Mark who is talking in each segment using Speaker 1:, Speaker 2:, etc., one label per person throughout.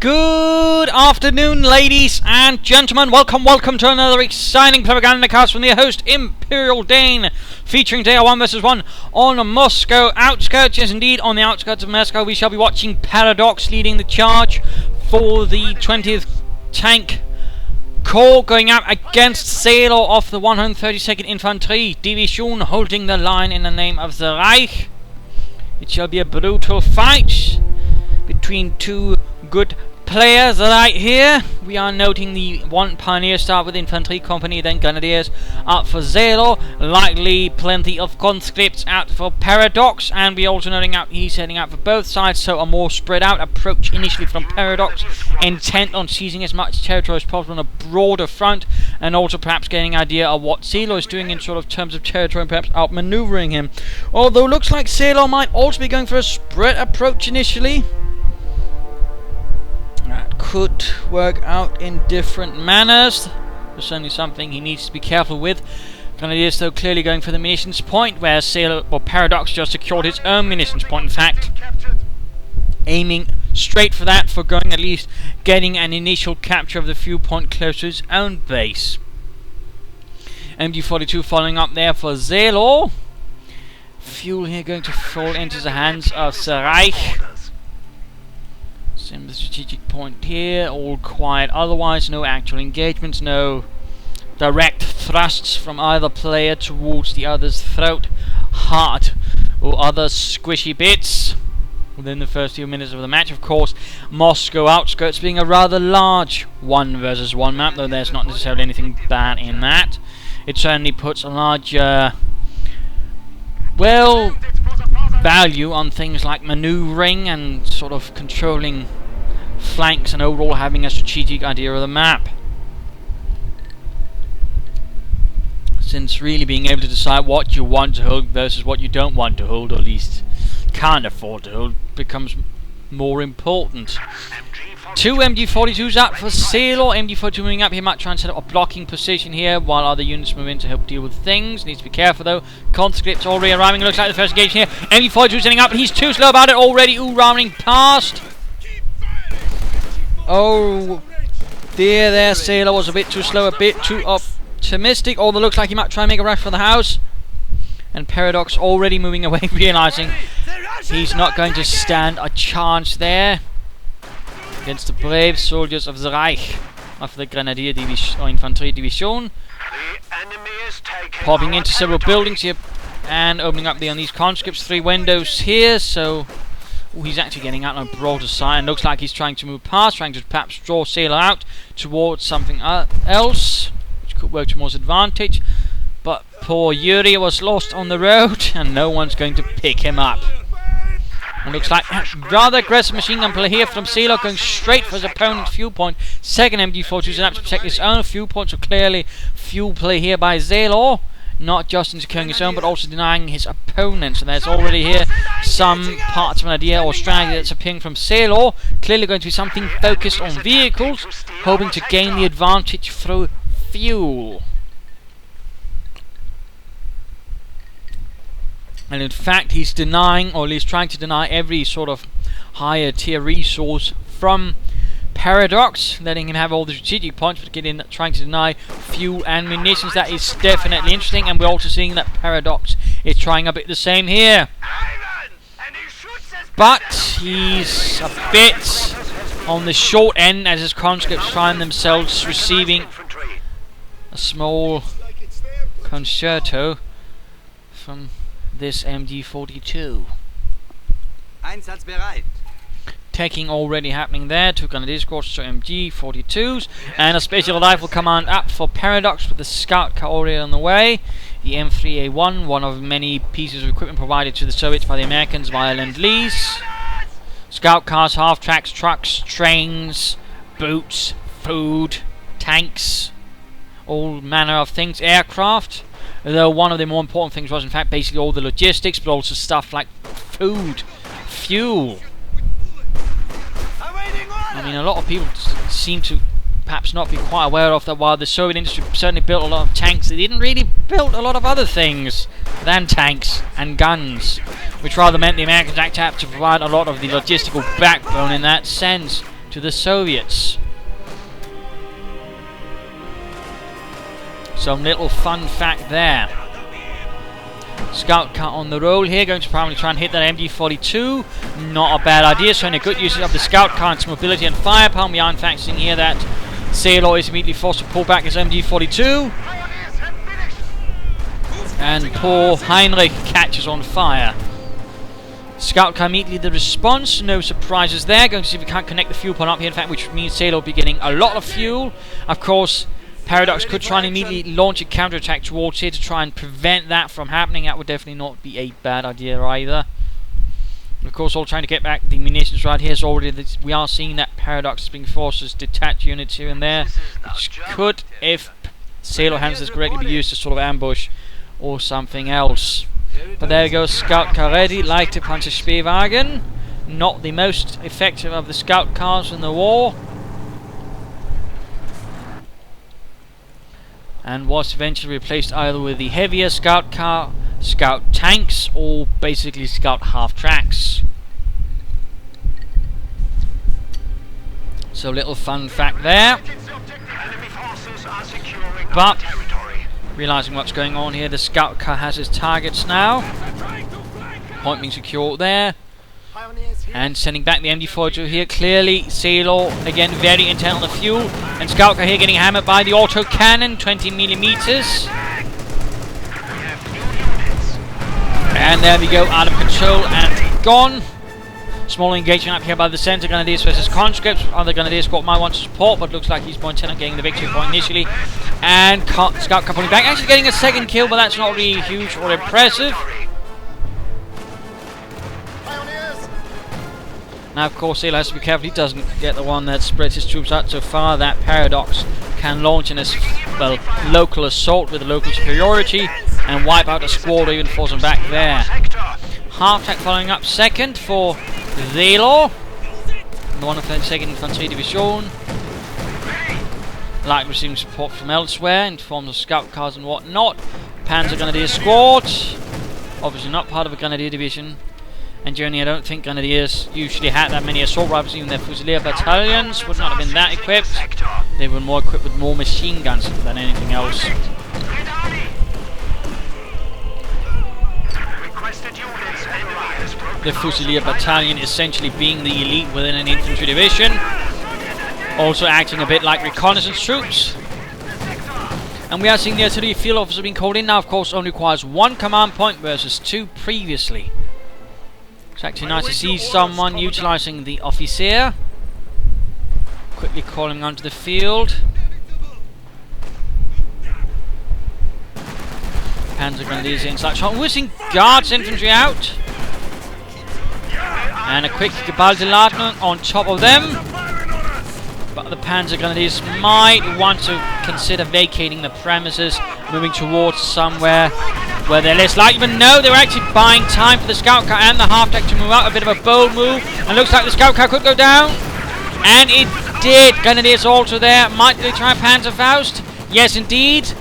Speaker 1: Good afternoon, ladies and gentlemen. Welcome to another exciting Propagandacast from the host, Imperial Dane, featuring today a 1 vs 1 on Moscow Outskirts. Yes, indeed, on the outskirts of Moscow, we shall be watching Paradox leading the charge for the 20th Tank Corps, going out against Xelor of the 132nd Infantry Division, holding the line in the name of the Reich. It shall be a brutal fight between two good players right here. We are noting the one Pioneer start with Infantry Company, then Grenadiers up for Xelor. Likely plenty of conscripts out for Paradox, and we also noting out he's heading out for both sides, so a more spread out approach initially from Paradox, intent on seizing as much territory as possible on a broader front, and also perhaps getting an idea of what Xelor is doing in sort of terms of territory and perhaps outmaneuvering him. Although looks like Xelor might also be going for a spread approach initially. That could work out in different manners. There's certainly something he needs to be careful with. Grenadiers though clearly going for the munitions point, where Xelor, or Paradox, just secured his own munitions point. In fact, aiming straight for that, for going at least getting an initial capture of the fuel point close to his own base. MG42 following up there for Xelor. Fuel here going to fall into the hands of the Reich. In the strategic point here, all quiet otherwise, no actual engagements, no direct thrusts from either player towards the other's throat, heart, or other squishy bits within the first few minutes of the match. Of course, Moscow Outskirts being a rather large 1 vs 1 map, though there's not necessarily anything bad in that. It certainly puts a large value on things like maneuvering and sort of controlling flanks and overall having a strategic idea of the map. Since really being able to decide what you want to hold versus what you don't want to hold, or at least can't afford to hold, becomes more important. Two MG42s up for Xelor. MG42 moving up. He might try and set up a blocking position here while other units move in to help deal with things. Needs to be careful though. Conscripts already arriving. Looks like the first engagement here. MG42 setting up. He's too slow about it already. Ooh, running past. Oh dear, there Xelor was a bit too slow, a bit too optimistic. Although looks like he might try and make a rush for the house. And Paradox already moving away, realizing he's not going to stand a chance there against the brave soldiers of the Reich, of the Grenadier Division or Infantry Division. Popping into several buildings here and opening up on these conscripts. 3 windows here, so he's actually getting out on a broader side, and looks like he's trying to move past, trying to perhaps draw Xelor out towards something else, which could work to more advantage. But poor Yuri was lost on the road, and no one's going to pick him up. And looks like rather aggressive machine gun play here from Xelor, going straight for his opponent's fuel point. Second MG42 is up to protect his own fuel point, so clearly fuel play here by Xelor, not just in securing his own but also denying his opponent. So there's already here some parts of an idea or strategy that's appearing from Xelor. Clearly going to be something focused on vehicles, hoping to gain the advantage through fuel. And in fact, he's denying, or at least trying to deny, every sort of higher tier resource from Paradox, letting him have all the strategic points, but trying to deny fuel and munitions. That is definitely interesting, and we're also seeing that Paradox is trying a bit the same here. But he's a bit on the short end as his conscripts find themselves receiving a small concerto from this MG42.
Speaker 2: Einsatzbereit.
Speaker 1: Taking already happening there. 2 Grenadier squads to MG42s, and a special rifle command up for Paradox with the scout car already on the way. The M3A1, one of many pieces of equipment provided to the Soviets by the Americans via Lend-Lease. Scout cars, half-tracks, trucks, trains, boots, food, tanks, all manner of things, aircraft. Though one of the more important things was in fact basically all the logistics, but also stuff like food, fuel. I mean, a lot of people seem to perhaps not be quite aware of that while the Soviet industry certainly built a lot of tanks, they didn't really build a lot of other things than tanks and guns, which rather meant the Americans actually had to provide a lot of the logistical backbone in that sense to the Soviets. Some little fun fact there. Scout car on the roll here, going to probably try and hit that MG42. Not a bad idea, showing a good use of the scout car and its mobility and firepower. We are in fact seeing here that Xelor is immediately forced to pull back his MG42. And poor Heinrich catches on fire. Scout car immediately the response, no surprises there. Going to see if we can't connect the fuel point up here, in fact, which means Xelor will be getting a lot of fuel. Of course, Paradox could try and immediately launch a counterattack towards here to try and prevent that from happening. That would definitely not be a bad idea either. Of course, all trying to get back the munitions right here. So already we are seeing that Paradox is being forced to detach units here and there, which could, if Xelor handles this correctly, be used to sort of ambush or something else. But there we go, Scout car ready, leichte Panzerspähwagen. Not the most effective of the scout cars in the war. And was eventually replaced either with the heavier scout car, scout tanks, or basically scout half-tracks. So little fun fact there. But realising what's going on here, the scout car has its targets now. Point being secure there. And sending back the MG42 here. Clearly, Xelor again very intent on the fuel. And scout car here getting hammered by the auto cannon, 20mm. And there we go, out of control and gone. Small engagement up here by the centre Grenadiers versus conscripts. Other Grenadier squad might want to support, but looks like he's more intent on getting the victory point initially. And scout car pulling back, actually getting a second kill, but that's not really huge or impressive. Now, of course, Xelor has to be careful he doesn't get the one that spreads his troops out so far that Paradox can launch in this, well, local assault with local superiority and wipe out a squad or even force them back there. Half-track following up second for Xelor. The 132nd Infantry Division. Like receiving support from elsewhere in forms of scout cars and whatnot. Panzer Grenadier Squad. Obviously not part of a Grenadier Division. And generally, I don't think Grenadiers usually had that many assault rifles. Even their Fusilier battalions would not have been that equipped. They were more equipped with more machine guns than anything else. The Fusilier battalion essentially being the elite within an infantry division. Also acting a bit like reconnaissance troops. And we are seeing the artillery field officer being called in now. Of course, only requires one command point versus two previously. It's actually nice to see someone utilising the officer. Quickly calling onto the field. Panzer Grenadiers inside shot. Whizzing Guards infantry out. And a quick Gebaldeladung on top of them. But the Panzer Grenadiers might want to consider vacating the premises, moving towards somewhere where they're less likely. But no, they're actually buying time for the scout car and the half-track to move out. A bit of a bold move. And looks like the scout car could go down. And it did. Grenadiers also there. Might they try Panzerfaust? Yes, indeed.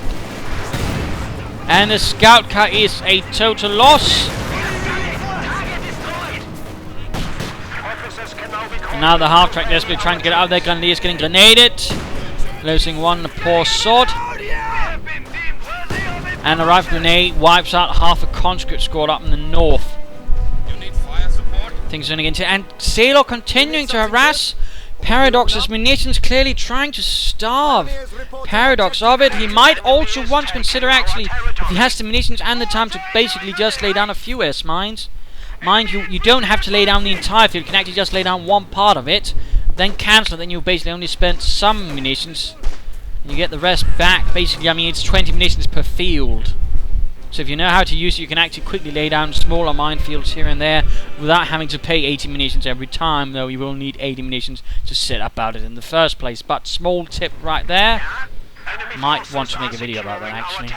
Speaker 1: And the scout car is a total loss. And now the half-track desperately trying to get out of there. Grenadiers getting grenaded. Losing one poor sword. And a rifle grenade wipes out half a conscript squad up in the north. Things running into, and Xelor continuing to harass Paradox's munitions, clearly trying to starve Paradox of it. He might also want to consider, actually, if he has the munitions and the time, to basically just lay down a few S mines. Mind you, you don't have to lay down the entire field. You can actually just lay down one part of it, then cancel it. Then you basically only spent some munitions. You get the rest back. Basically, I mean, it's 20 munitions per field. So if you know how to use it, you can actually quickly lay down smaller minefields here and there without having to pay 80 munitions every time, though you will need 80 munitions to set about it in the first place. But small tip right there. Might want to make a video about that, actually.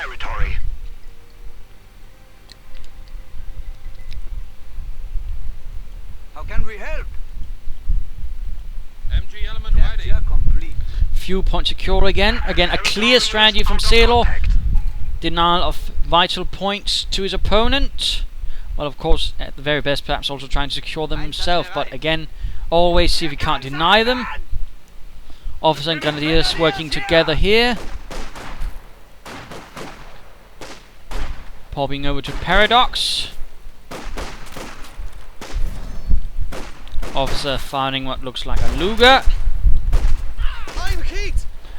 Speaker 2: How can we help?
Speaker 3: MG element ready.
Speaker 1: Fuel point secure again. Again, a clear strategy from Xelor. Denial of vital points to his opponent. Well, of course, at the very best, perhaps also trying to secure them himself. But again, always see if you can't deny them. Officer and Grenadiers working together here. Popping over to Paradox. Officer firing what looks like a Luger.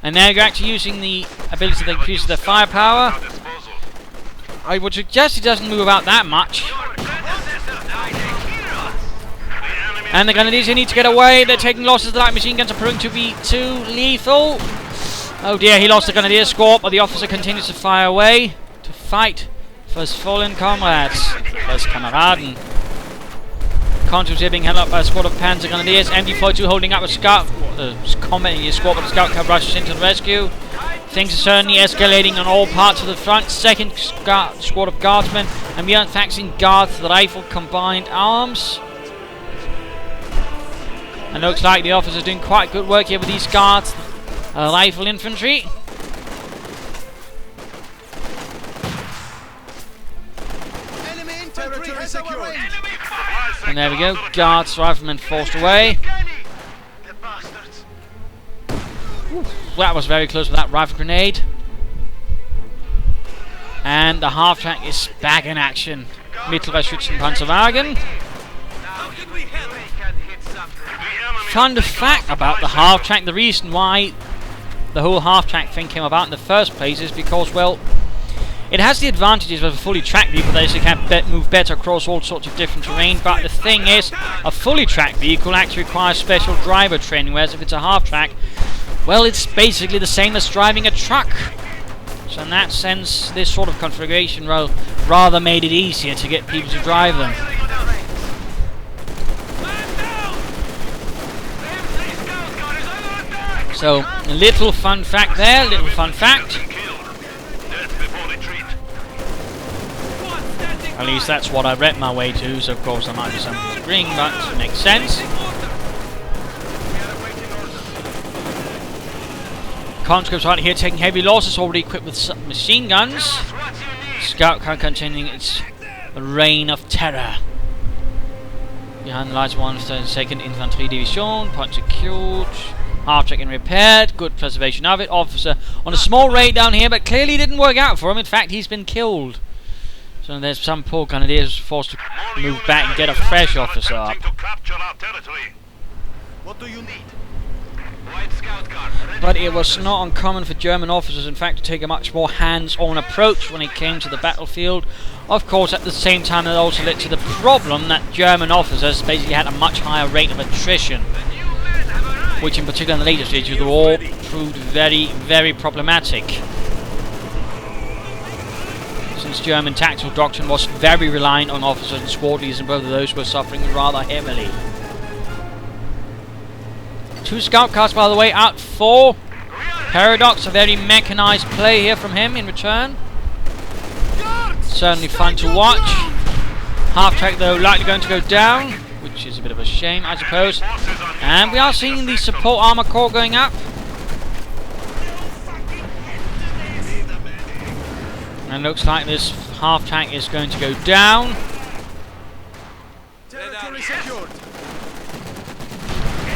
Speaker 1: And now you're actually using the ability to increase their firepower. I would suggest he doesn't move out that much. And the Grenadiers need to get away. They're taking losses. The light machine guns are proving to be too lethal. Oh dear, he lost the Grenadier score, but the officer continues to fire away to fight for his fallen comrades, for his Kameraden. Controls here being held up by a squad of Panzer Grenadiers. MD-42 holding up a scout, combating his squad, but the scout cab rushes into the rescue. Things are certainly escalating on all parts of the front. Second squad of guardsmen and beyond faxing guards, the rifle combined arms. And looks like the officers are doing quite good work here with these guards, rifle infantry. And there we go, guards, riflemen forced away. Ooh, that was very close with that rifle grenade. And the half-track is back in action. Mittelschützenpanzerwagen. Fun fact about the half-track, the reason why the whole half-track thing came about in the first place is because, well, it has the advantages of a fully tracked vehicle that it can move better across all sorts of different terrain, but the thing is, a fully tracked vehicle actually requires special driver training, whereas if it's a half-track, well, it's basically the same as driving a truck. So in that sense, this sort of configuration rather made it easier to get people to drive them. So, a little fun fact there, little fun fact. At least that's what I read my way to, so of course there might be some disagreeing, but it makes sense. Conscripts right here taking heavy losses, already equipped with machine guns. Scout car continuing its reign of terror. Behind the lights, 132nd Infantry Division, point secured. Half-track and repaired, good preservation of it. Officer on a small raid down here, but clearly didn't work out for him. In fact, he's been killed. So there's some poor Grenadiers forced to move back and get a fresh officer up.
Speaker 2: What do you need?
Speaker 1: But it was not uncommon for German officers, in fact, to take a much more hands-on approach when it came to the battlefield. Of course, at the same time, it also led to the problem that German officers basically had a much higher rate of attrition, which in particular in the later stages the war proved very, very problematic. Since German tactical doctrine was very reliant on officers and squad leaders, and both of those were suffering rather heavily. 2 scout cars, by the way, out 4. Paradox, a very mechanized play here from him in return. Certainly fun to watch. Half-track though likely going to go down, which is a bit of a shame, I suppose. And we are seeing the support armor corps going up. And looks like this half-track is going to go down.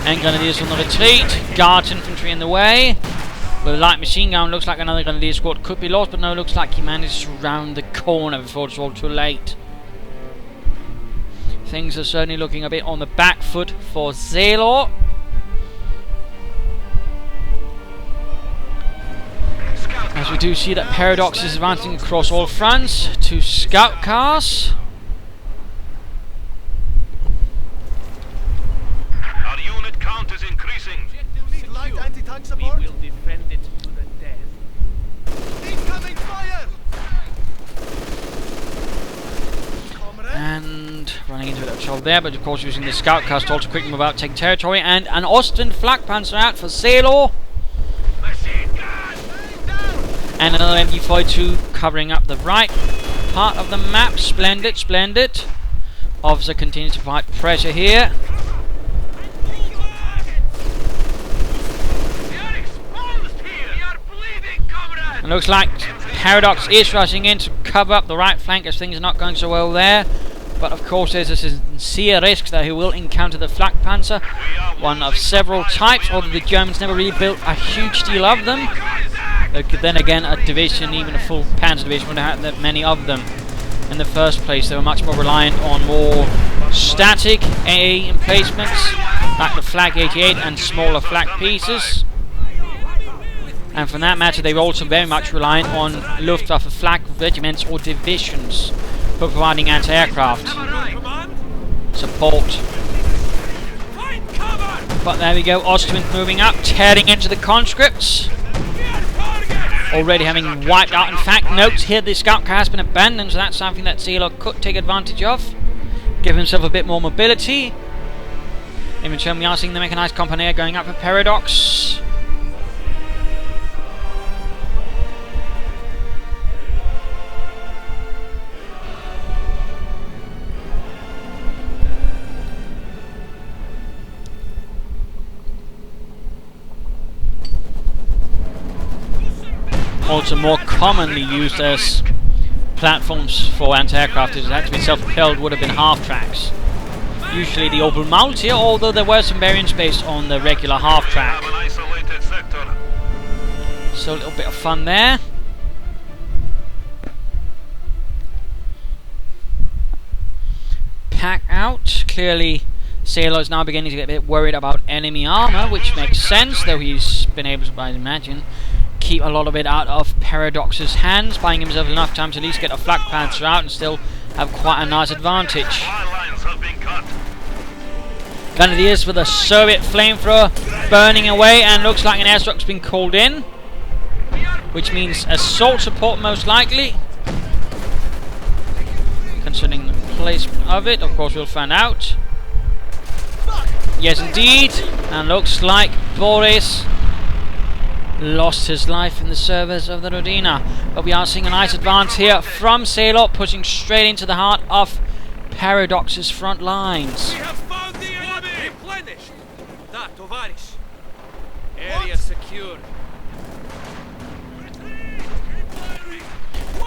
Speaker 1: And Grenadiers on the retreat. Guards infantry in the way. With a light machine gun, looks like another Grenadier squad could be lost, but no, looks like he managed to round the corner before it's all too late. Things are certainly looking a bit on the back foot for Xelor. As we do see that Paradox is advancing across all fronts. 2 scout cars.
Speaker 2: Our unit count is increasing. Light anti-tank support. We will defend it to the death. Incoming fire!
Speaker 1: And running into a bit of trouble there, but of course using the scout cars to also quickly move out, taking territory, and an Ostwind Flakpanzer out for Xelor. And another MD-42 covering up the right part of the map. Splendid, splendid. Officer continues to provide pressure here. And looks like Paradox is rushing in to cover up the right flank as things are not going so well there. But of course there's a sincere risk that he will encounter the flak panzer, one of several types, although the Germans never really built a huge deal of them. Then again, a division, even a full panzer division, wouldn't have that many of them in the first place. They were much more reliant on more static AA emplacements, like the Flak 88 and smaller flak pieces. And from that matter, they were also very much reliant on Luftwaffe flak regiments or divisions for providing anti-aircraft support. But there we go, Ostwind moving up, tearing into the conscripts. Already having wiped out. In fact, note here the scout car has been abandoned, so that's something that Xelor could take advantage of. Give himself a bit more mobility. In return, we are seeing the mechanised company going up for Paradox. Also more commonly used as platforms for anti-aircraft, it had to be self-propelled, would have been half-tracks. Usually the Opel Multi, although there were some variants based on the regular half-track. So a little bit of fun there. Pack out. Clearly Xelor is now beginning to get a bit worried about enemy armour, which makes sense, though he's been able to, I imagine, keep a lot of it out of Paradox's hands, buying himself enough time to at least get a flak panzer out and still have quite a nice advantage. Grenadiers with a Soviet flamethrower burning away, and looks like an airstrike's been called in, which means assault support most likely. Concerning the placement of it, of course we'll find out. Yes indeed, and looks like Boris lost his life in the service of the Rodina. But we are seeing a nice advance here from Xelor, pushing straight into the heart of Paradox's front lines.
Speaker 2: We have found the enemy! Replenished! That, Tovarish. Area secured.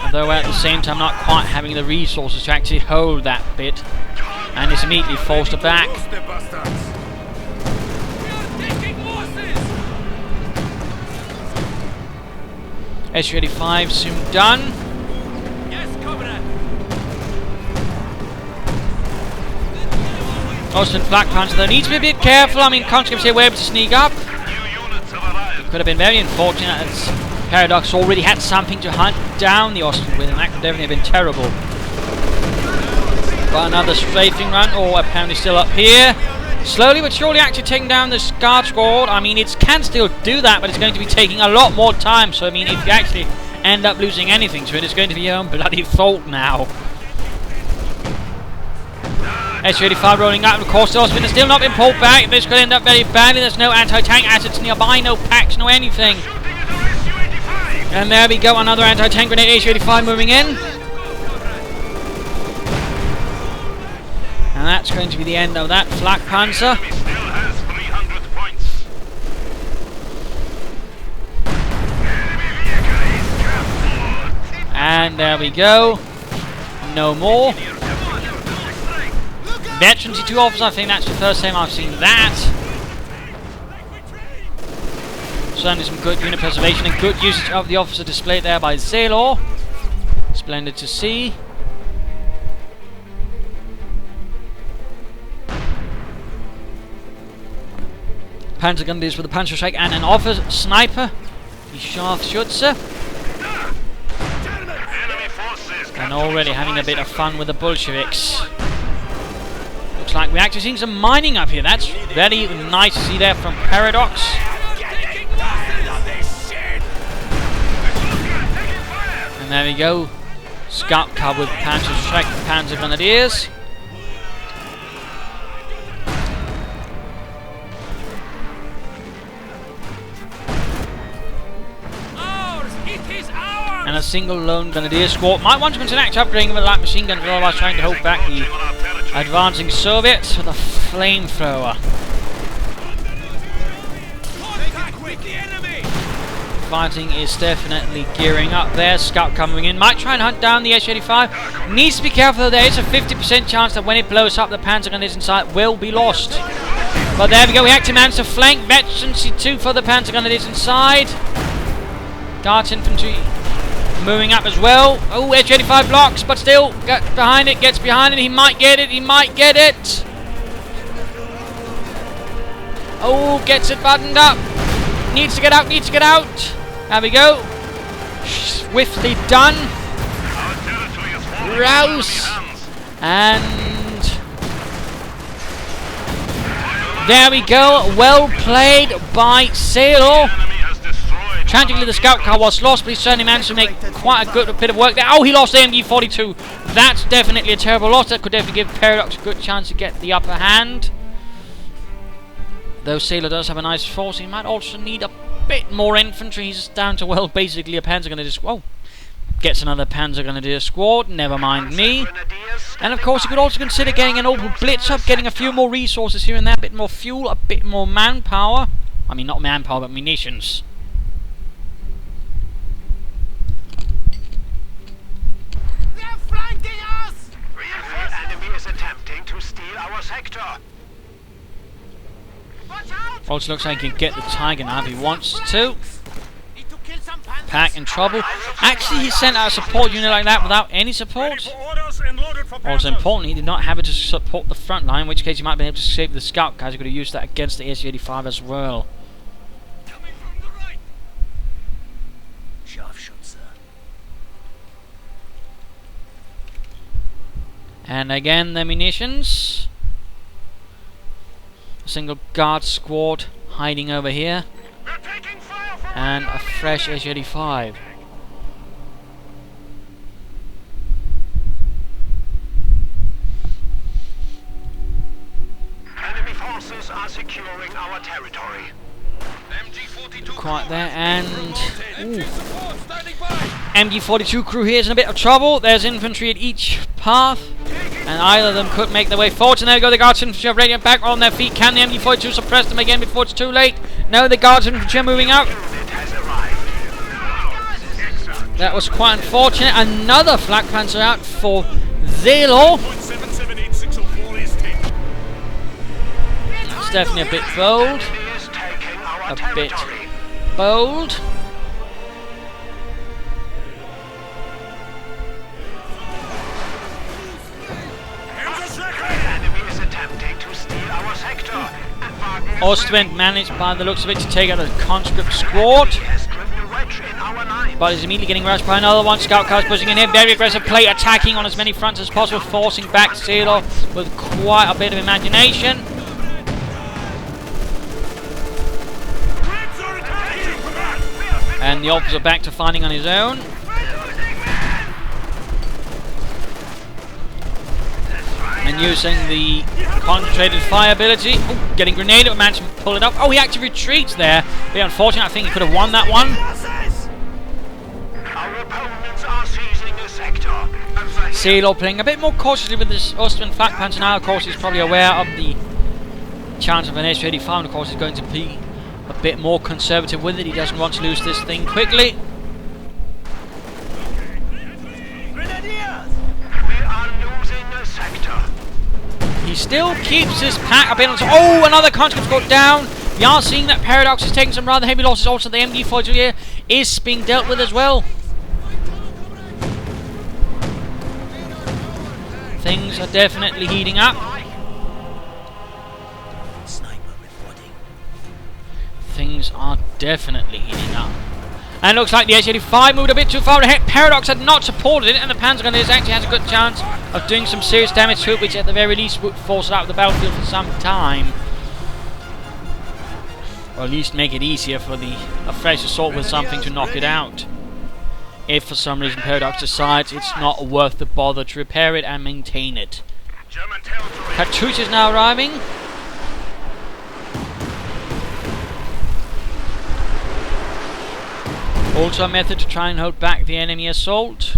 Speaker 1: Although at the same time not quite having the resources to actually hold that bit, and it's immediately forced back. S-35 soon done.
Speaker 2: Yes, comrade.
Speaker 1: Austin flak panzer though needs to be a bit careful. I mean, conscripts here were able to sneak up. It could have been very unfortunate as Paradox already had something to hunt down the Austin with, and that could definitely have been terrible. But another strafing run, or apparently still up here. Slowly but surely actually taking down the Guard Squad. I mean, it can still do that, but it's going to be taking a lot more time. So, I mean, if you actually end up losing anything to it, it's going to be your own bloody fault now. S-35 rolling out, and of course, the Austin has still not been pulled back. This could end up very badly. There's no anti-tank assets nearby, no packs, no anything. And there we go, another anti-tank grenade, H-85 moving in. And that's going to be the end of that flak panzer. And there we go. No more. Veteran T2 officer, I think that's the first time I've seen that. Certainly some good unit preservation and good usage of the officer displayed there by Xelor. Splendid to see. Panzer Grenadiers with a Panzerschreck and an officer sniper, the Scharfschütze. And already having a bit of fun with the Bolsheviks. Looks like we're actually seeing some mining up here. That's very nice to see there from Paradox. And there we go. Scout car with Panzerschreck, Panzer Grenadiers. And a single lone Grenadier squad might want to consider actually upgrading with light machine guns, otherwise trying to hold back the advancing Soviets with a flamethrower. fighting is definitely gearing up there. Scout coming in. Might try and hunt down the Su-85. Needs to be careful though. There is a 50% chance that when it blows up, the panzer gun is inside will be lost. But there we go. We actually managed to flank Veteran C2 for the panzer gun that is inside. Guards infantry moving up as well. Oh, Su-85 blocks, but still gets behind it. Gets behind it. He might get it. He might get it. Oh, gets it buttoned up. Needs to get out, needs to get out. There we go. Swiftly done. Rouse. And there we go. Well played by Xelor. Tragically, the scout car was lost, but he certainly managed to make quite a good bit of work there. Oh, he lost the MG42. That's definitely a terrible loss. That could definitely give Paradox a good chance to get the upper hand. Though Xelor does have a nice force, he might also need a bit more infantry. He's down to, well, basically a Panzer Grenadier squad. Oh, gets another Panzer Grenadier squad, never mind me. And of course, you could also consider getting an Opel Blitz up, getting a few more resources here and there, a bit more fuel, a bit more manpower. I mean, not manpower, but munitions.
Speaker 2: They're flanking us! The enemy is attempting to steal our sector.
Speaker 1: Also looks like he can get the Tiger now if he wants to. Pack in trouble. Actually, he sent out a support unit like that without any support. Also important, he did not have it to support the front line, in which case he might have been able to save the scout guys. He could have used that against the Su-85 as well. And again, the munitions. A single guard squad hiding over here. And a fresh Su-85.
Speaker 2: Enemy forces are securing our territory.
Speaker 1: Quite there, and MG42 crew here is in a bit of trouble. There's infantry at each path, and either of them could make their way forward. And there we go, the guards infantry have radiant back on their feet. Can the MG42 suppress them again before it's too late? No, the guards infantry are moving out. That was quite unfortunate. Another flak panzer out for Xelor. It's definitely a bit bold. A bit bold. Ostwind managed by the looks of it to take out a conscript squad, but is immediately getting rushed by another one. Scout cars pushing in here, very aggressive play, attacking on as many fronts as possible, forcing back Xelor with quite a bit of imagination. And the Alps are back to fighting on his own. And using the concentrated fire ability. Oh, getting grenaded, but managed to pull it up. Oh, he actually retreats there. Very unfortunate. I think he could have won that one.
Speaker 2: Our opponents are seizing the sector.
Speaker 1: Xelor playing a bit more cautiously with this Austrian flak panzer now. Of course, he's probably aware of the chance of an Su-85. Of course, he's going to be a bit more conservative with it. He doesn't want to lose this thing quickly. He still keeps his pack a bit on. Oh, another conscript got down. We are seeing that Paradox is taking some rather heavy losses. Also, the MG42 here is being dealt with as well. Things are definitely heating up. Things are definitely heating up. And it looks like the Su-85 moved a bit too far ahead. Paradox had not supported it, and the Panzer Grenadiers actually has a good chance of doing some serious damage to it, which at the very least would force it out of the battlefield for some time. Or at least make it easier for a fresh assault with something to knock it out. If for some reason Paradox decides it's not worth the bother to repair it and maintain it. Cartouche is now arriving. Also a method to try and hold back the enemy assault.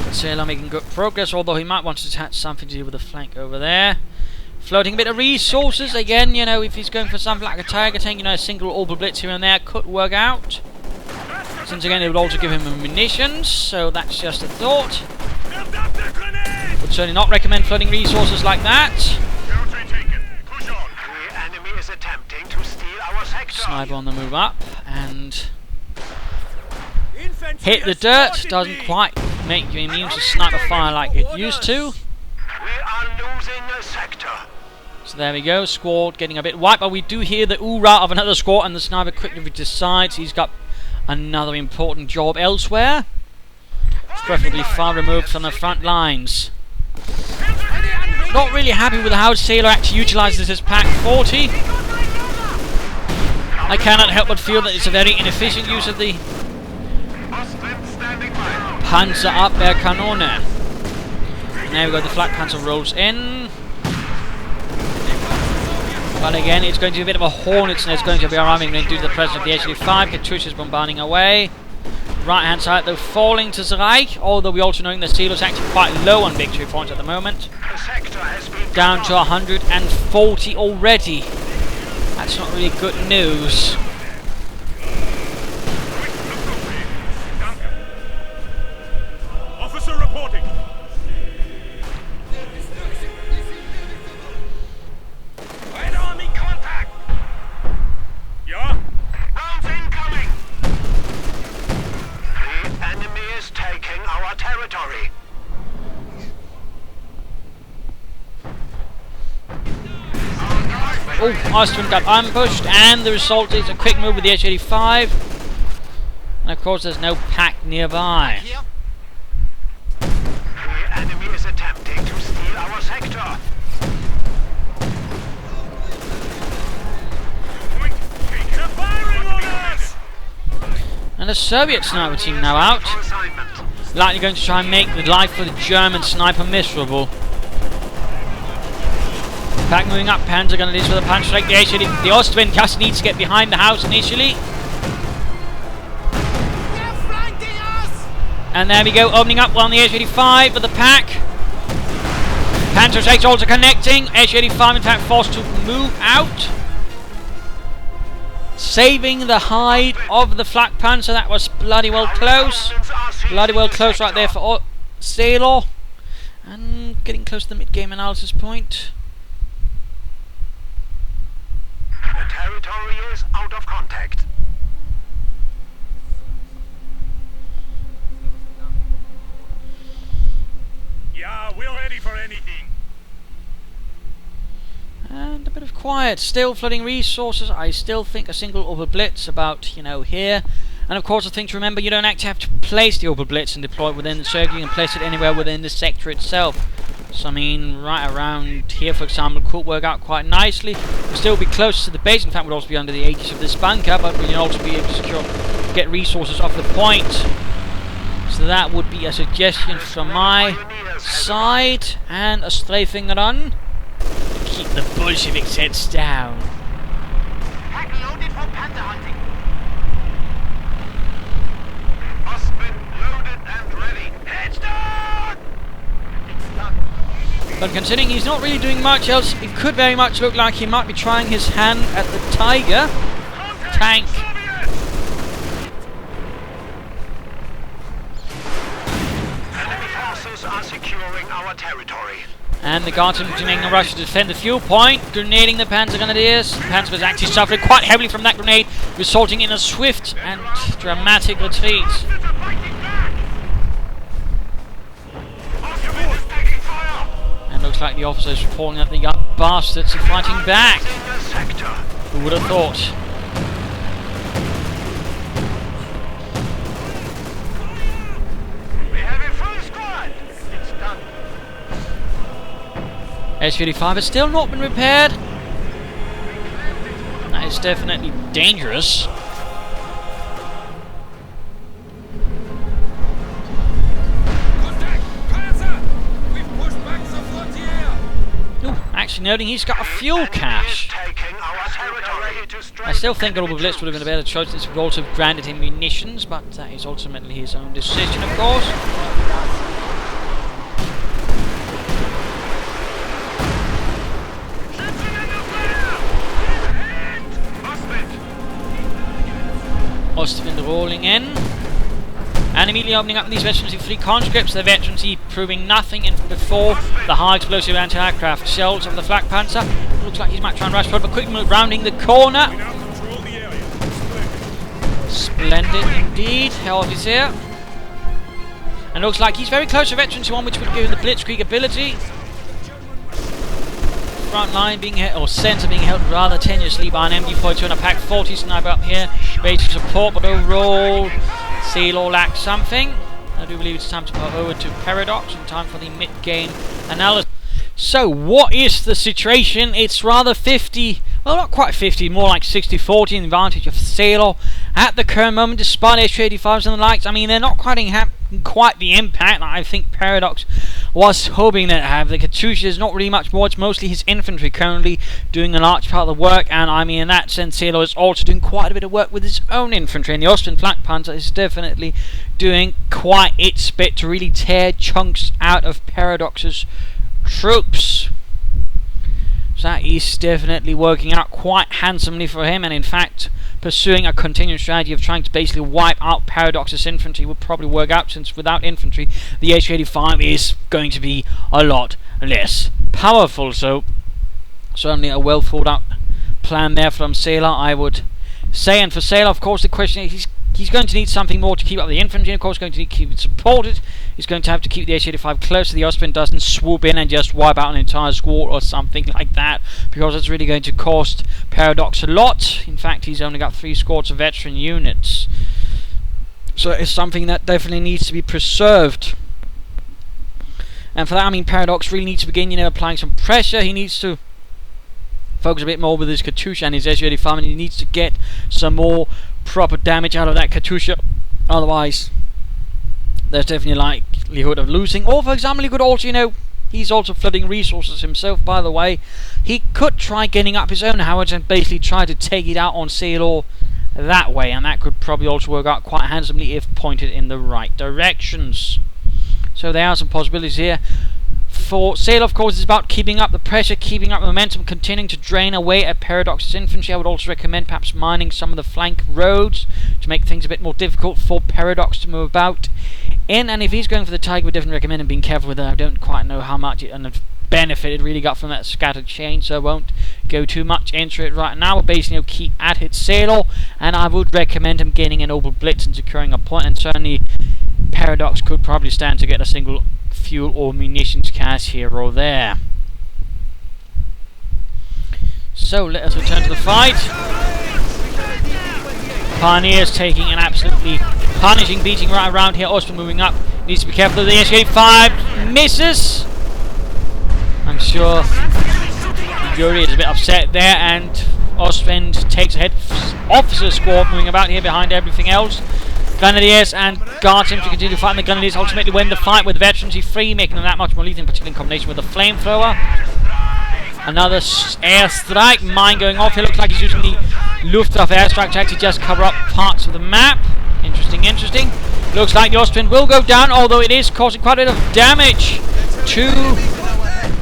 Speaker 1: Xelor making good progress, although he might want to attach something to do with the flank over there. Floating a bit of resources again, you know, if he's going for something like a Tiger tank, you know, a single orbital blitz here and there could work out. Since again, it would also give him munitions, so that's just a thought. Would certainly not recommend floating resources like that. Sniper on the move up and hit the dirt. Doesn't quite make you immune to sniper fire like it used to.
Speaker 2: We are losing a sector.
Speaker 1: So there we go, squad getting a bit wiped, but we do hear the oorah of another squad, and the sniper quickly decides he's got another important job elsewhere, preferably far removed from the front lines. Not really happy with how Xelor actually utilises his Pack 40. I cannot help but feel that it's a very inefficient use of the Panzer Abwehrkanone. And there we go, the Flak Panzer rolls in. But again, it's going to be a bit of a hornet's nest going to be arriving due to the presence of the H-85. Katyusha is bombarding away. Right hand side though falling to Zreich, although we also know that Xelor is actually quite low on victory points at the moment. Down to 140 already. That's not really good news.
Speaker 2: Officer reporting. Red Army contact. Yeah. Rounds incoming. The enemy is taking our territory.
Speaker 1: Oh, Ostwind got ambushed, and the result is a quick move with the H-85. And of course there's no pack nearby.
Speaker 2: The enemy is attempting to steal our sector. They're firing on us!
Speaker 1: And the Soviet sniper team now out. Likely going to try and make the life of the German sniper miserable. Pack moving up, Panzer going to do for the punch strike. The Ostwind just needs to get behind the house initially. And there we go, opening up on the H-85 for the pack. Panzer strikes also connecting. H-85 in fact forced to move out. Saving the hide of the Flak Panzer. That was bloody well close. Bloody well close right there for Xelor. And getting close to the mid-game analysis point.
Speaker 2: The territory is out of contact. Yeah, we're ready for anything.
Speaker 1: And a bit of quiet. Still flooding resources. I still think a single orbital blitz about, you know, here. And of course the thing to remember, you don't actually have to place the orbital blitz and deploy it within the circle. You can place it anywhere within the sector itself. So I mean, right around here, for example, could work out quite nicely. We'll still be close to the base. In fact, we'll also be under the aegis of this bunker, but we'll also be able to get resources off the point. So that would be a suggestion from my side, and a strafing run. Keep the Bolsheviks' heads down.
Speaker 2: Pack loaded for panther hunting. Ostwind loaded and ready. Heads down! It's done.
Speaker 1: But considering he's not really doing much else, it could very much look like he might be trying his hand at the Tiger tank.
Speaker 2: Enemy forces are securing our territory.
Speaker 1: And the Guardsmen making a rush to defend the fuel point, grenading the Panzer Grenadiers. The Panzer was actually suffering quite heavily from that grenade, resulting in a swift and dramatic retreat. And looks like the officers reporting that the bastards are fighting back. Who would have thought? S-55 has still not been repaired. That is definitely dangerous. Ooh, actually noting he's got a fuel cache. I still think Global Blitz would have been a better choice since we also granted him munitions, but that is ultimately his own decision, of course. rolling in. And immediately opening up these veterancy 3 conscripts, the veterancy proving nothing in before the high explosive anti-aircraft shells of the flak panzer. Looks like he's might try and rush forward, but quick move rounding the corner. Splendid indeed, Helv is here. And looks like he's very close to veterancy 1, which would give him the blitzkrieg ability. Front line being held, or center being held rather tenuously by an MD-42 and a Pack 40 sniper up here. Basic support, but overall Xelor lacks something. I do believe it's time to put over to Paradox in time for the mid-game analysis. So, what is the situation? It's rather 50, well, not quite 50, more like 60-40 in advantage of Xelor at the current moment, despite H-85s and the likes. I mean, they're not quite the impact that I think Paradox was hoping they'd have. The Katyusha is not really much more, it's mostly his infantry currently doing a large part of the work, and I mean, in that sense, Xelor is also doing quite a bit of work with his own infantry, and the Austrian flak panzer is definitely doing quite its bit to really tear chunks out of Paradox's troops. So that is definitely working out quite handsomely for him, and in fact pursuing a continuing strategy of trying to basically wipe out Paradox's infantry would probably work out, since without infantry the H-85 is going to be a lot less powerful. So certainly a well thought out plan there from Xelor, I would say. And for Xelor, of course, the question is he's going to need something more to keep up the infantry, and of course going to need to keep it supported. He's going to have to keep the H-85 close so the Austrian doesn't swoop in and just wipe out an entire squad or something like that, because it's really going to cost Paradox a lot. In fact, he's only got 3 squads of veteran units. So it's something that definitely needs to be preserved. And for that, I mean, Paradox really needs to begin, applying some pressure. He needs to focus a bit more with his Katyusha and his Su-85, and he needs to get some more proper damage out of that Katyusha. Otherwise, there's definitely a likelihood of losing. Or, for example, he could also, he's also flooding resources himself, by the way. He could try getting up his own Howards and basically try to take it out on Xelor that way, and that could probably also work out quite handsomely if pointed in the right directions. So there are some possibilities here. For Xelor, of course, it's about keeping up the pressure, keeping up the momentum, continuing to drain away at Paradox's infantry. I would also recommend perhaps mining some of the flank roads to make things a bit more difficult for Paradox to move about in. And if he's going for the Tiger, we definitely recommend him being careful with it. I don't quite know how much benefit it really got from that scattered chain, so I won't go too much into it right now. But basically, keep at it, Xelor, and I would recommend him gaining an orbital blitz and securing a point, and certainly Paradox could probably stand to get a single fuel or munitions cache here or there. So let us return to the fight. Pioneers taking an absolutely punishing beating right around here. Austrian moving up, needs to be careful of the SK5 misses. I'm sure Yuri is a bit upset there, and Austrian takes a hit. Officer squad moving about here behind everything else. Grenadiers and Guards seem to continue to fight, and the Grenadiers ultimately win the fight with veterancy 3, making them that much more lethal, particularly in combination with the flamethrower. Another airstrike, mine going off. It looks like he's using the Luftwaffe airstrike to actually just cover up parts of the map. Interesting. Looks like the Austrian will go down, although it is causing quite a bit of damage to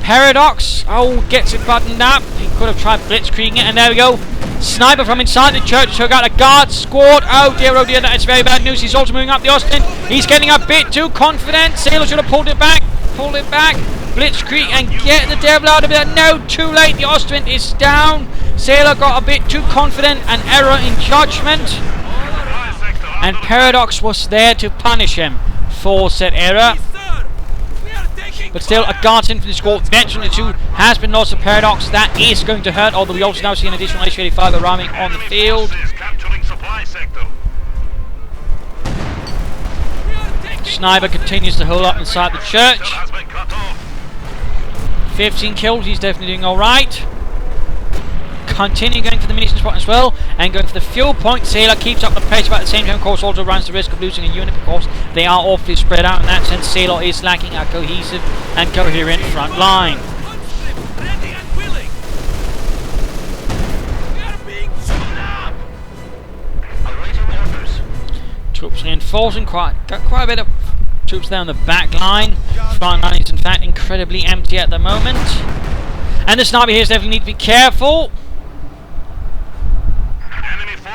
Speaker 1: Paradox. Oh, gets it buttoned up. He could have tried blitzkrieging it, and there we go. Sniper from inside the church took out a guard squad. Oh dear, that is very bad news. He's also moving up the Austrian. He's getting a bit too confident. Xelor should have pulled it back. Blitzkrieg and get the devil out of there. No, too late. The Austrian is down. Xelor got a bit too confident. An error in judgment. And Paradox was there to punish him for said error. But still, a Guards infantry squad, veteran 2, has been lost to Paradox. That is going to hurt, although we also now see an additional H-85 arriving on the field. Sniper continues to hold up inside the church. 15 kills, he's definitely doing alright. Continuing going for the munitions spot as well, and going for the fuel point. Xelor keeps up the pressure, but at the same time, of course, also runs the risk of losing a unit because they are awfully spread out. In that sense, Xelor is lacking a cohesive and coherent front line. Troops reinforcing, got quite a bit of troops there on the back line. Front line is in fact incredibly empty at the moment. And the sniper here definitely need to be careful.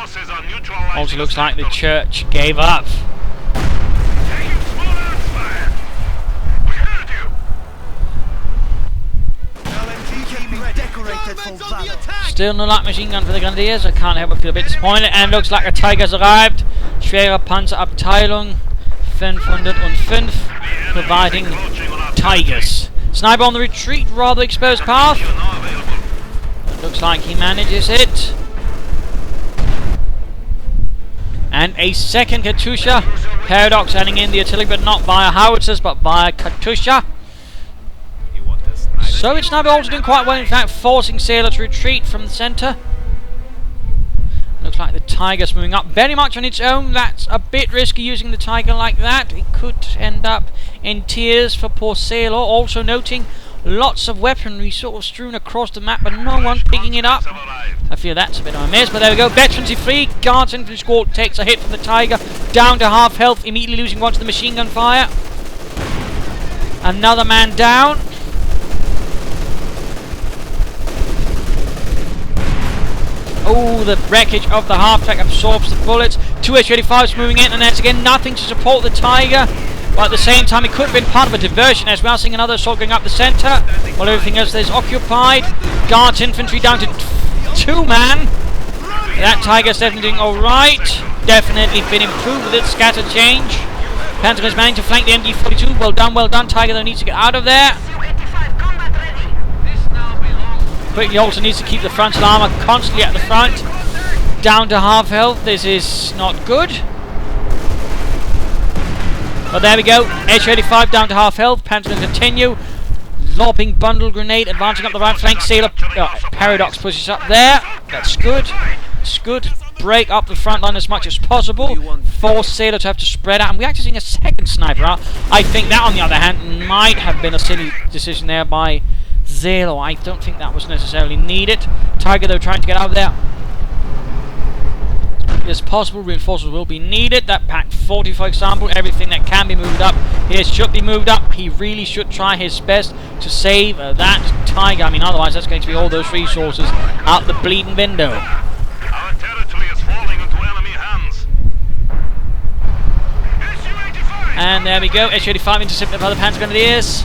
Speaker 2: forces are neutralizing.
Speaker 1: Also looks like the church gave up.
Speaker 2: Taking small arms fire. We heard you.
Speaker 3: Decorated for valor.
Speaker 1: Still no light machine gun for the Grenadiers. I can't help but feel a bit disappointed. And looks like a Tiger's arrived. Schwere Panzerabteilung 505, providing Tigers. Sniper on the retreat, rather exposed path. Looks like he manages it. And a second Katusha. Paradox heading in the artillery, but not via howitzers, but via Katusha. So it's Sniper also doing quite well, in fact, forcing Xelor to retreat from the centre. Looks like the Tiger's moving up very much on its own. That's a bit risky using the Tiger like that. It could end up in tears for poor Xelor. Also noting lots of weaponry sort of strewn across the map, but no one picking it up. I feel that's a bit of a miss, but there we go. Veterans free. Guards infantry squad takes a hit from the Tiger, down to half health, immediately losing one to the machine gun fire. Another man down. Oh, the wreckage of the half-track absorbs the bullets. Two H-35s moving in, and there's again nothing to support the Tiger. But at the same time, it could have been part of a diversion, as we are seeing another assault going up the centre, while everything else is occupied. Guards infantry down to 2-man. That Tiger's definitely doing alright. Definitely been improved with its scatter change. Pentagon's managing to flank the MD-42. Well done. Tiger though needs to get out of there. Quickly also needs to keep the frontal armour constantly at the front. Down to half health. This is not good. But there we go. H-85 down to half health. Panther will continue. Lobbing bundle grenade. Advancing up the right flank. Xelor Paradox pushes up there. That's good. It's good. Break up the front line as much as possible. Force Xelor to have to spread out. And we're actually seeing a second sniper out. I think that, on the other hand, might have been a silly decision there by Xelor. I don't think that was necessarily needed. Tiger though trying to get out of there as possible. Reinforcements will be needed. That pack 40, for example, everything that can be moved up here should be moved up. He really should try his best to save that Tiger. I mean, otherwise that's going to be all those resources out the bleeding window.
Speaker 2: Our territory is falling into enemy hands.
Speaker 1: And there we go. H-85 intercepted by the Panzer Grenadiers.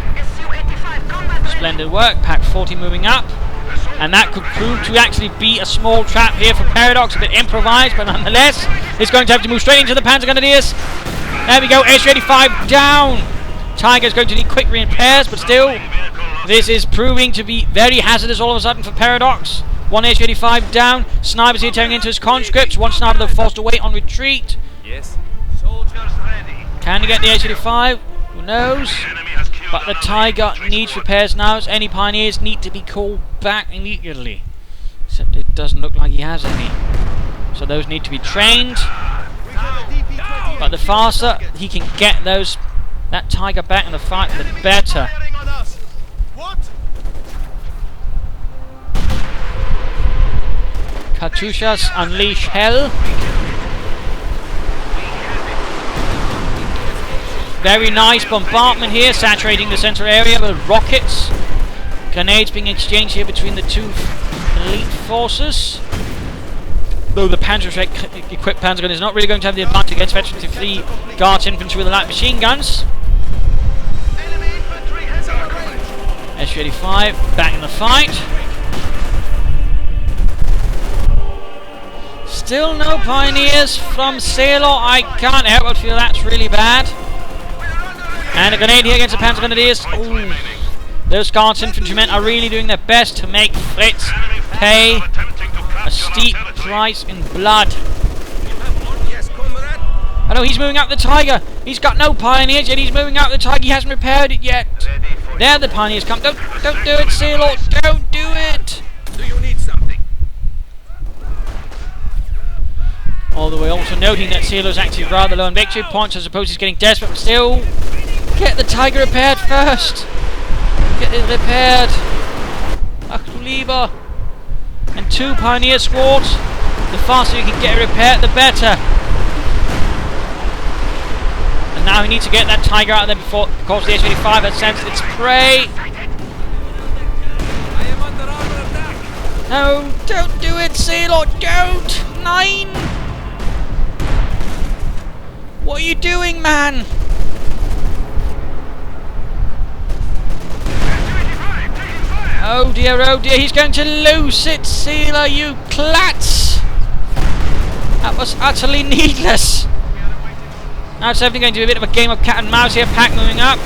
Speaker 1: Splendid work. Pack 40 moving up. And that could prove to actually be a small trap here for Paradox. A bit improvised, but nonetheless, it's going to have to move straight into the Panzer Grenadiers. There we go. H-85 down. Tiger's going to need quick repairs, but still, this is proving to be very hazardous all of a sudden for Paradox. One H-85 down. Snipers here tearing into his conscripts. One sniper though forced away on retreat.
Speaker 2: Yes. Soldiers ready.
Speaker 1: Can he get the H-85? Who knows? But the Tiger needs repairs now, so any Pioneers need to be called back immediately. Except it doesn't look like he has any. So those need to be trained. But the faster he can get that Tiger back in the fight, the better. Katyushas unleash hell. Very nice bombardment here, saturating the centre area with rockets. Grenades being exchanged here between the two elite forces. Though the Panzer-equipped Panzer gun is not really going to have the advantage against veterans if the Guards infantry with the light machine guns. S-35 back in the fight. Still no Pioneers from Xelor. I can't help but feel that's really bad. And a grenade here against the Panzer Grenadiers. Ooh. Those Guards infantrymen are really doing their best to make Fritz pay a steep price in blood. I know he's moving out the Tiger. He's got no Pioneers yet. He's moving out the Tiger. He hasn't repaired it yet. There the Pioneers come. Don't do it, Xelor. Don't do it.
Speaker 2: Do you need something?
Speaker 1: All the way also noting that Xelor's actually rather low on victory points. I suppose he's getting desperate, but still, get the Tiger repaired first. Get it repaired. Ach du lieber. And two Pioneer squads. The faster you can get it repaired, the better. And now we need to get that Tiger out of there before, of course, the H-85 has sensed its prey. No, don't do it, Xelor, don't! 9! What are you doing, man? Oh dear, he's going to lose it, Xelor, you klats! That was utterly needless. Now it's definitely going to be a bit of a game of cat and mouse here. Pack moving up.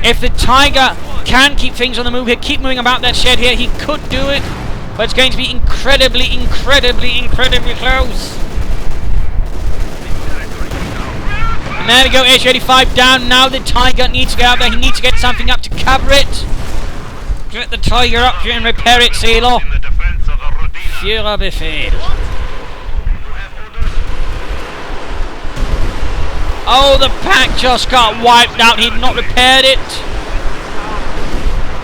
Speaker 1: If the Tiger can keep things on the move here, keep moving about that shed here, he could do it. But it's going to be incredibly close. And there we go, H-85 down. Now the Tiger needs to get out there. He needs to get something up to cover it. Get the Tiger up here and repair it, Xelor. Führer Befehl. Oh, the pack just got wiped out. He'd not repaired it.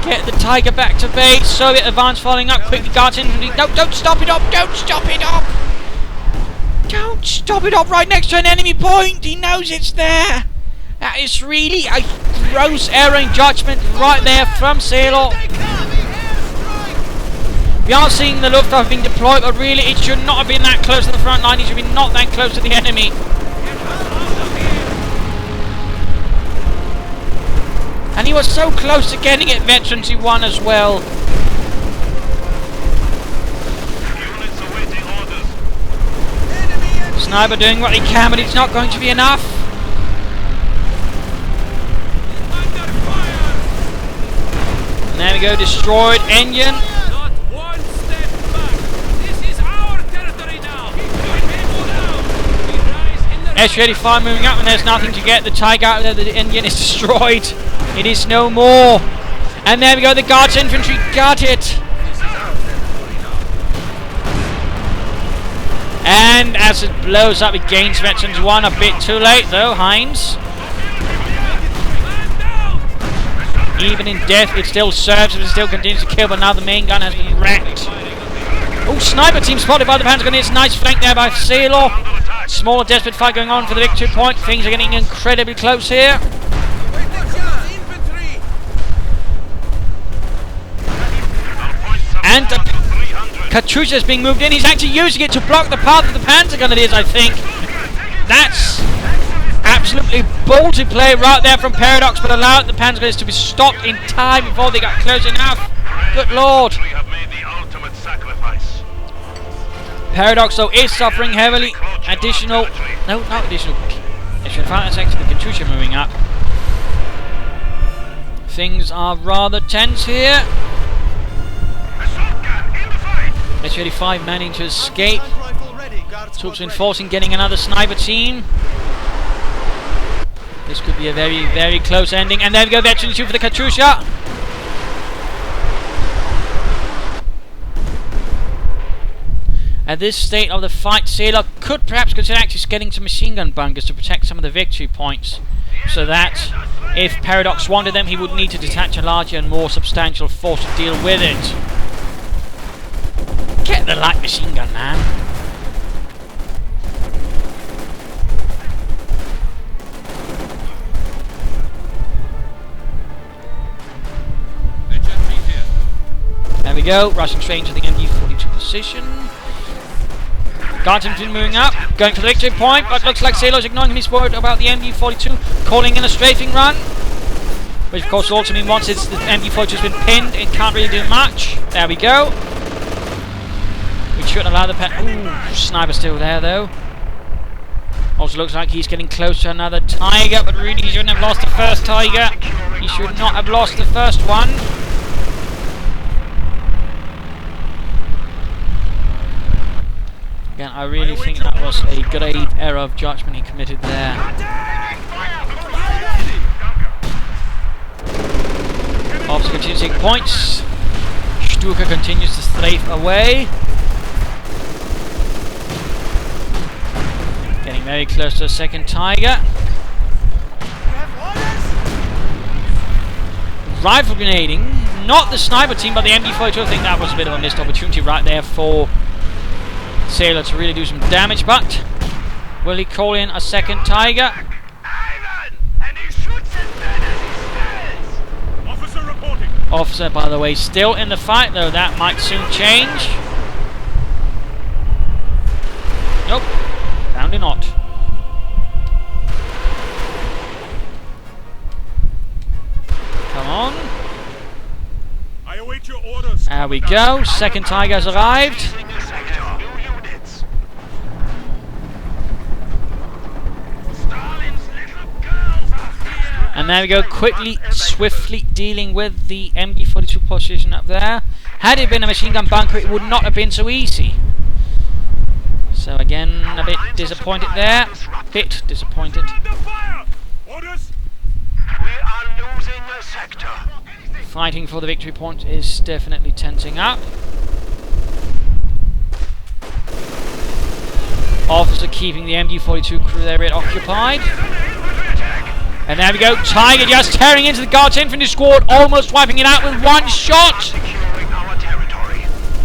Speaker 1: Get the Tiger back to base. Soviet advance following up. Quickly guards in. No, don't stop it up. Don't stop it up. Don't stop it up right next to an enemy point. He knows it's there. That is really a gross error in judgment right there from Xelor. We are seeing the Luftwaffe being deployed, but really it should not have been that close to the front line. It should be not that close to the enemy. And he was so close to getting it, Veterans, he won as well. Sniper doing what he can, but it's not going to be enough. And there we go, destroyed engine.
Speaker 2: Not one step back. This is our territory now.
Speaker 1: S-85 moving up, and there's nothing to get the Tiger out there. The engine is destroyed. It is no more. And there we go, the Guards infantry got it. And as it blows up, it gains Veterans 1 a bit too late though, Heinz. Even in death, it still serves, it still continues to kill, but now the main gun has been wrecked. Oh, sniper team spotted by the Pentagon. It's a nice flank there by Xelor. Smaller desperate fight going on for the victory point. Things are getting incredibly close here. And Katyusha is being moved in. He's actually using it to block the path of the Panzer gun, it is, I think. That's absolutely ballsy play right there from Paradox, but allowed the Panzer gunners to be stopped in time before they got close enough. Good lord. Paradox, though, is suffering heavily. Additional... No, not additional... That's actually the Katyusha moving up. Things are rather tense here. H-85 managing to escape. Troops reinforcing, getting another sniper team. This could be a very close ending. And there we go, Veterans 2 for the Katyusha. At this state of the fight, Xelor could perhaps consider actually getting some machine gun bunkers to protect some of the victory points. So that, if Paradox wanted them, he would need to detach a larger and more substantial force to deal with it. Get the light machine gun, man. There we go, rushing straight into the MG-42 position. Guards infantry moving up, going for the victory point, but looks like Xelor's ignoring his word about the MG-42, calling in a strafing run. Which of course also means once the MG-42 has been pinned, it can't really do much. There we go. We should allow the ooh, sniper still there though. Also looks like he's getting close to another Tiger, but really he shouldn't have lost the first Tiger. He should not have lost the first one. Again, I really think that was a grave error of judgment he committed there. Officer continues to take points. Stuka continues to strafe away. Getting very close to a second Tiger. Rifle grenading. Not the sniper team, but the MG-42. I think that was a bit of a missed opportunity right there for Xelor to really do some damage, but will he call in a second Tiger?
Speaker 2: Officer reporting.
Speaker 1: Officer, by the way, still in the fight, though that might soon change. Nope, apparently not. There we go. Second Tiger has arrived. And there we go, quickly, swiftly dealing with the MG42 position up there. Had it been a machine gun bunker, it would not have been so easy. So again, a bit disappointed there. Bit disappointed. Fighting for the victory point is definitely tensing up. Officer keeping the MG42 crew area occupied. And there we go, Tiger just tearing into the Guards infantry squad, almost wiping it out with one shot!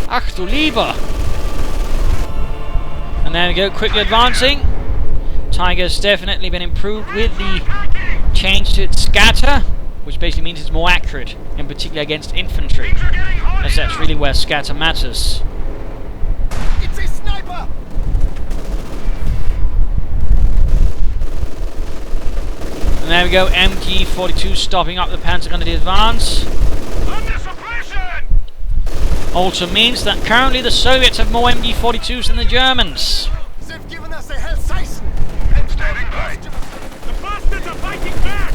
Speaker 1: Ach du lieber! And there we go, quickly advancing. Tiger's definitely been improved with the change to its scatter, which basically means it's more accurate, in particular against infantry, as that's really where scatter matters.
Speaker 3: It's a sniper!
Speaker 1: And there we go, MG42 stopping up the Panzer Grenadier advance. Also means that currently the Soviets have more MG42s than the Germans.
Speaker 3: They've given us a hell season! Standing by!
Speaker 2: The bastards are fighting back!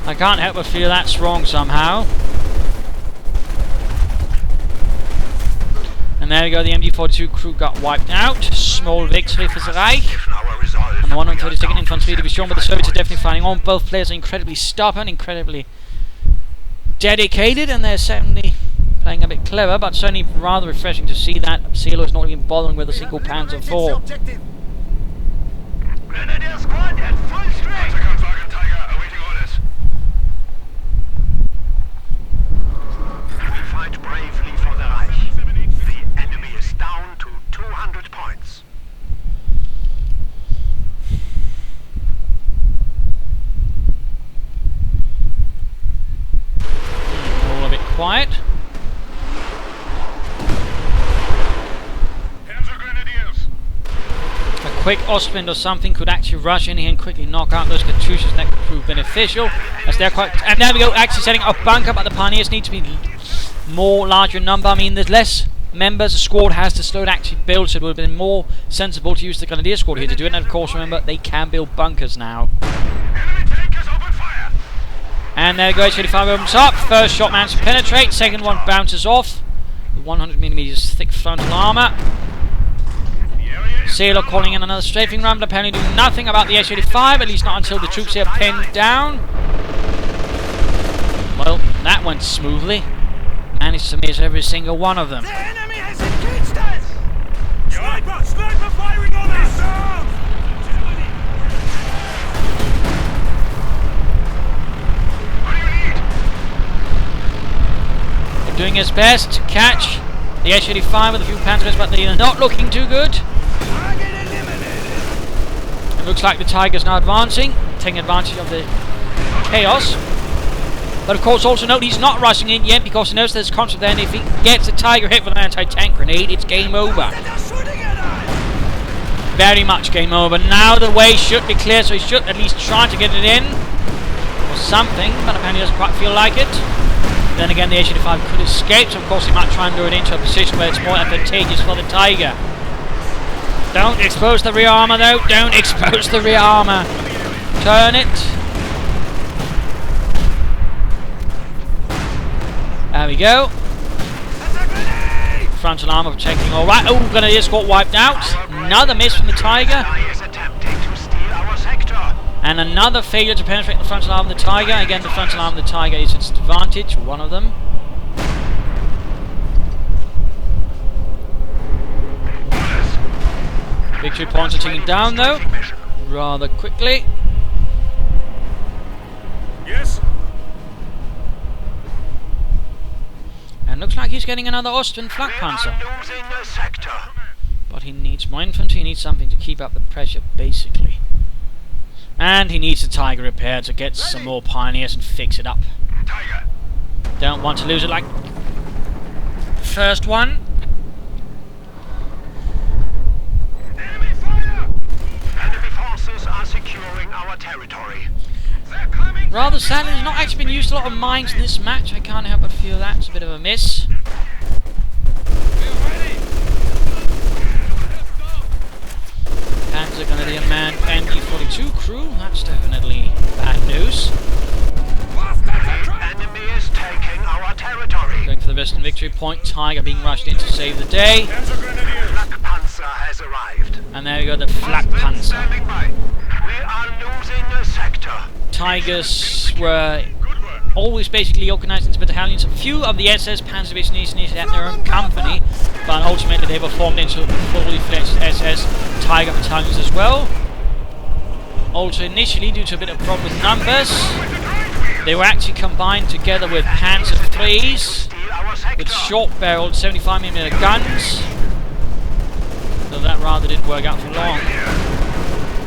Speaker 1: I can't help but feel that's wrong somehow. And there we go, the MG42 crew got wiped out. Small victory for the Reich. And the 132nd Infantry Division, but the Soviets are definitely fighting on. Both players are incredibly stubborn, incredibly dedicated, and they're certainly playing a bit clever, but certainly rather refreshing to see that Xelor is not even bothering with a single Panzer IV.
Speaker 2: Grenadier squad at full strength! Tiger awaiting orders. We fight bravely for the Reich. The enemy is down to 200 points.
Speaker 1: All a bit quiet. A quick Ostwind or something could actually rush in here and quickly knock out those Katyushas. That could prove beneficial, as they're quite... And there we go, actually setting up a bunker, but the Pioneers need to be larger in number. I mean, there's less members the squad has to slow to actually build, so it would have been more sensible to use the Grenadier squad here to do it. And of course, remember, they can build bunkers now.
Speaker 2: Enemy tankers open fire!
Speaker 1: And there we go, H-85 opens up. First shot managed to penetrate, second one bounces off. The 100mm thick frontal armour. Xelor calling in another strafing run, but apparently doing nothing about the H-85, at least not until the troops here are pinned down. Well, that went smoothly. Managed to miss every single one of them.
Speaker 2: The enemy has engaged us! Sniper firing on us! What do you need?
Speaker 1: They're doing his best to catch the H-85 with a few Panzers, but they are not looking too good. It looks like the Tiger's now advancing, taking advantage of the chaos. But of course, also note he's not rushing in yet because he knows there's concept there, and if he gets the Tiger hit with an anti-tank grenade, it's game over. Very much game over. Now the way should be clear, so he should at least try to get it in. Or something, but apparently doesn't quite feel like it. Then again, the H-85 could escape, so of course he might try and lure it into a position where it's more advantageous for the Tiger. Don't expose the rear armour though, don't expose the rear armour. Turn it. There we go. Frontal armour protecting alright. Oh, Grenadier squad wiped out. Another miss from the Tiger. And another failure to penetrate the frontal arm of the Tiger. Again, the frontal arm of the Tiger is its advantage, one of them. Victory points are ticking down though, rather quickly.
Speaker 2: Yes?
Speaker 1: And looks like he's getting another Ostwind flak panzer. But he needs more infantry, he needs something to keep up the pressure, basically. And he needs the Tiger repaired to get some more Pioneers and fix it up. Don't want to lose it like the first one.
Speaker 2: Enemy fire! Enemy forces are securing our territory. They're coming!
Speaker 1: Rather sadly, there's not actually been used a lot of mines in this match. I can't help but feel that's a bit of a miss. Panzer Grenadier Man MG42 crew. That's definitely bad news.
Speaker 2: Enemy is taking our territory.
Speaker 1: Going for the Western victory point. Tiger being rushed in to save the day.
Speaker 2: Flak Panzer has arrived.
Speaker 1: And there we go, the Flak Panzer.
Speaker 2: Standing by. We are losing a sector.
Speaker 1: Tigers were always basically organised into battalions. A few of the SS Panzer Divisions had their own company, but ultimately they were formed into fully fledged SS Tiger battalions as well. Also initially, due to a bit of problem with numbers, they were actually combined together with Panzer IIIs with short-barreled 75mm guns, though that rather didn't work out for long.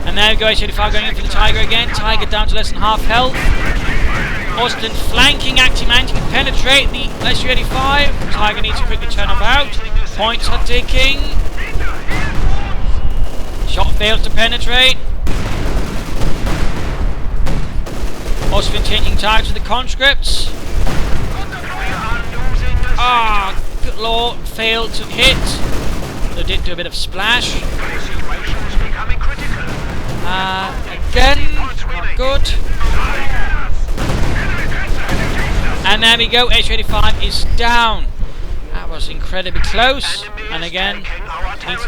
Speaker 1: And there we go, H-85 going in for the Tiger again. Tiger down to less than half health. Austin flanking, actually managing to penetrate the Su-85. Tiger needs to quickly turn about. Points are ticking. Shot fails to penetrate. Austin changing targets with the conscripts. Ah, good lord, failed to hit. They did do a bit of splash. Again, not good. And there we go, H-85 is down. That was incredibly close. And again,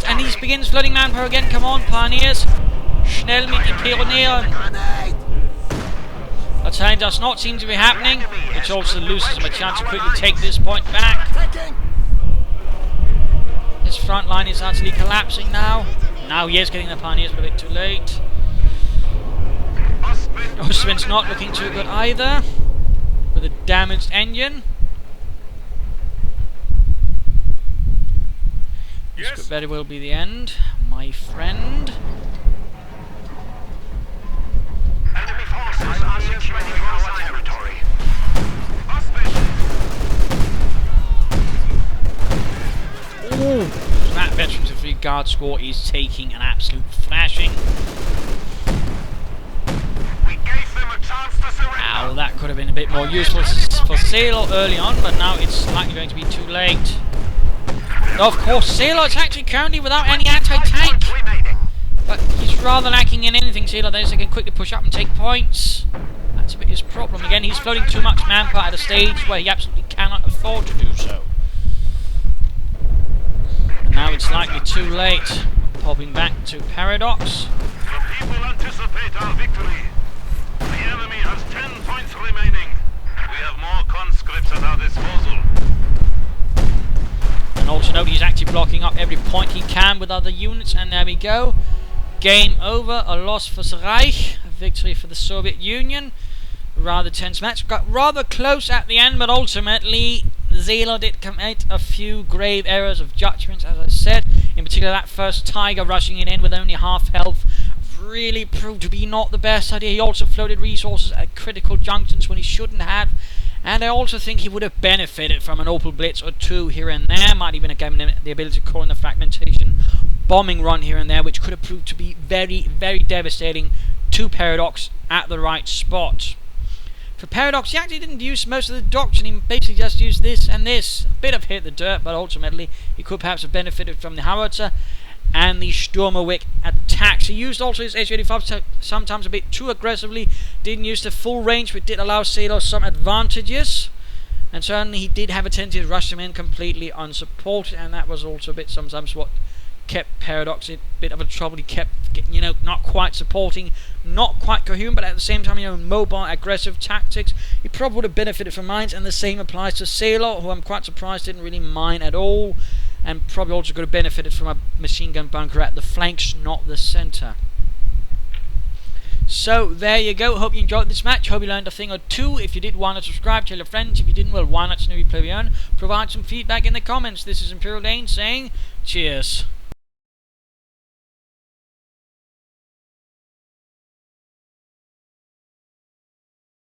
Speaker 1: and he begins flooding manpower again. Come on, pioneers. Schnell mit die Pionieren. Battalion does not seem to be happening, which also loses him a chance to quickly take this point back. His front line is utterly collapsing now. Now he is getting the pioneers, but a bit too late. Ostwind's not looking too good either, with a damaged engine. This could very well be the end, my friend.
Speaker 2: Enemy forces are securing our territory.
Speaker 1: Ooh, that Veterans of the Guard score is taking an absolute thrashing.
Speaker 2: We gave them a chance to surrender.
Speaker 1: Now that could have been a bit more useful for Xelor early on, but now it's likely going to be too late. Though of course Xelor is actually currently without any anti-tank, but he's rather lacking in anything. Xelor there, so he can quickly push up and take points. That's a bit his problem. Again, he's floating too much manpower at a stage where he absolutely cannot afford to do so. And now it's likely too late. Popping back to Paradox.
Speaker 2: The people anticipate our victory. The enemy has 10 points remaining. We have more conscripts at our disposal.
Speaker 1: And also note he's actually blocking up every point he can with other units, and there we go. Game over, a loss for the Reich, a victory for the Soviet Union. Rather tense match, got rather close at the end, but ultimately Xelor did commit a few grave errors of judgment, as I said. In particular, that first Tiger rushing in with only half health really proved to be not the best idea. He also floated resources at critical junctions when he shouldn't have. And I also think he would have benefited from an Opel Blitz or two here and there. Might even have given him the ability to call in a fragmentation bombing run here and there, which could have proved to be very, very devastating to Paradox at the right spot. For Paradox, he actually didn't use most of the doctrine. He basically just used this and this. A bit of hit the dirt, but ultimately he could perhaps have benefited from the howitzer and the Sturmowik attacks. He used also his H-85 sometimes a bit too aggressively. Didn't use the full range, but did allow Xelor some advantages. And certainly he did have a tendency to rush them in completely unsupported, and that was also a bit sometimes what kept Paradox in a bit of a trouble. He kept, not quite supporting, not quite coherent, but at the same time, mobile, aggressive tactics. He probably would have benefited from mines, and the same applies to Xelor, who I'm quite surprised didn't really mine at all. And probably also could have benefited from a machine gun bunker at the flanks, not the centre. So there you go. Hope you enjoyed this match. Hope you learned a thing or two. If you did, why not subscribe, tell your friends. If you didn't, well, why not replay your own? Provide some feedback in the comments. This is Imperial Dane saying cheers.